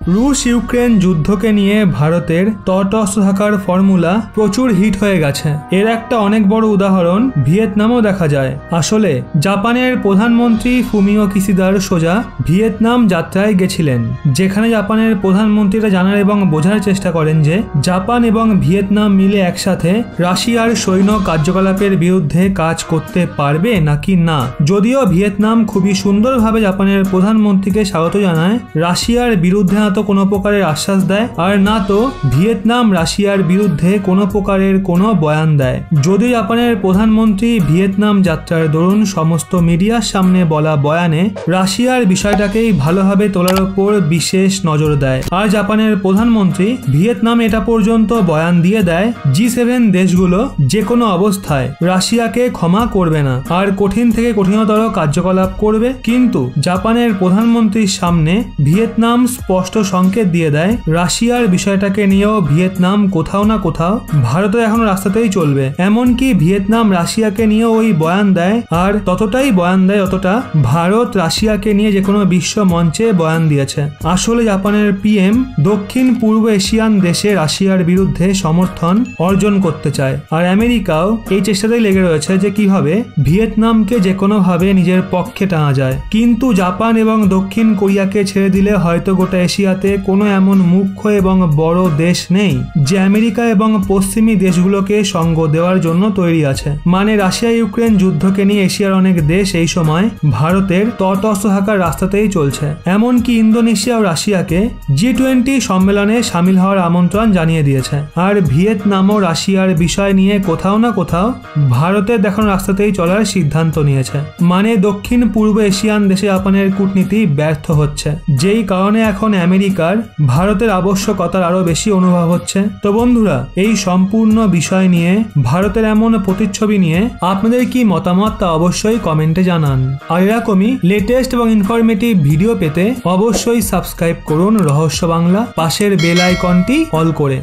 রুশ ইউক্রেন যুদ্ধকে নিয়ে ভারতের তটস্থ থাকার ফর্মুলা প্রচুর হিট হয়ে গেছে। এর একটা অনেক বড় উদাহরণ ভিয়েতনামও দেখা যায়। আসলে জাপানের প্রধানমন্ত্রী ফুমিও কিশিদার সোজা ভিয়েতনাম যাত্রায় গেছিলেন, যেখানে জাপানের প্রধানমন্ত্রীরা জানার এবং বোঝার চেষ্টা করেন যে জাপান এবং ভিয়েতনাম মিলে একসাথে রাশিয়ার সৈন্য কার্যকলাপের বিরুদ্ধে কাজ করতে পারবে নাকি না। যদিও ভিয়েতনাম খুবই সুন্দরভাবে জাপানের প্রধানমন্ত্রীকে স্বাগত জানায়, রাশিয়ার বিরুদ্ধে না তো কোনো প্রকারের আশ্বাস দেয় আর না তো ভিয়েতনাম রাশিয়ার বিরুদ্ধে কোনো প্রকারের কোনো বয়ান দেয়। যদিও জাপানের প্রধানমন্ত্রী ভিয়েতনাম যাত্রার দরুন সমস্ত মিডিয়ার সামনে বলা বয়ানে রাশিয়ার বিষয়টাকেই ভালোভাবে তোলার উপর বিশেষ নজর দেয়। আর জাপানের প্রধানমন্ত্রী ভিয়েতনাম এটা পর্যন্ত বয়ান দিয়ে দেয় G7 দেশগুলো যে কোনো অবস্থায় রাশিয়াকে ক্ষমা করবে না আর কঠিন থেকে কঠিনতর কার্যকলাপ করবে। কিন্তু জাপানের প্রধানমন্ত্রীর সামনে ভিয়েতনাম স্পষ্ট সংকেত দিয়ে দেয় রাশিয়ার বিষয়টাকে নিয়েও ভিয়েতনাম কোথাও না কোথাও ভারতের এখন রাস্তাতেই চলবে। এমনকি ভিয়েতনাম রাশিয়াকে নিয়ে ওই বয়ান দেয় আর ততটাই বয়ান দেয় যতটা ভারত রাশিয়াকে নিয়ে যে কোনো বিশ্ব মঞ্চে বয়ান দিয়েছে। আসলে জাপানের পিএম দক্ষিণ পূর্ব এশিয়ান দেশে রাশিয়ার বিরুদ্ধে সমর্থন অর্জন করতে চায় আর আমেরিকাও এই চেষ্টাতেই লেগে রয়েছে যে কিভাবে ভিয়েতনামকে যে কোনোভাবে নিজের পক্ষে টানা যায়। কিন্তু জাপান এবং দক্ষিণ কোরিয়াকে ছেড়ে দিলে হয়তো গোটা এশিয়াতে কোনো এমন মুখ্য এবং বড় দেশ নেই যে আমেরিকা এবং পশ্চিমী দেশগুলোকে সঙ্গ দেওয়ার জন্য তৈরি আছে। মানে রাশিয়া ইউক্রেন যুদ্ধকে নিয়ে এশিয়ার অনেক দেশ এই সময় ভারতের তটস্থ থাকার রাস্তাতেই চলছে। এমনকি ইন্দোনেশিয়া ও রাশিয়াকে G20 সম্মেলনে সামিল হওয়ার আমন্ত্রণ জানিয়ে দিয়েছে। আর ভিয়েতনামও রাশিয়ার বিষয় নিয়ে কোথাও না কোথাও ভারতের দেখানো রাস্তাতেই চলার সিদ্ধান্ত নিয়েছে। মানে দক্ষিণ পূর্ব এশিয়ান দেশে জাপানের কূটনীতি ব্যর্থ হচ্ছে, যেই কারণে এখন আমেরিকার ভারতের আবশ্যকতার আরো বেশি অনুভব হচ্ছে। তো বন্ধুরা, এই সম্পূর্ণ বিষয় নিয়ে ভারতের এমন প্রতিচ্ছবি নিয়ে আপনাদের কি মতামত তা অবশ্যই কমেন্টে জানান। আর এরকমই লেটেস্ট এবং ইনফরমেটিভ ভিডিও পেতে অবশ্যই সাবস্ক্রাইব করুন রহস্য বাংলা, পাশের বেল আইকনটি অল করে।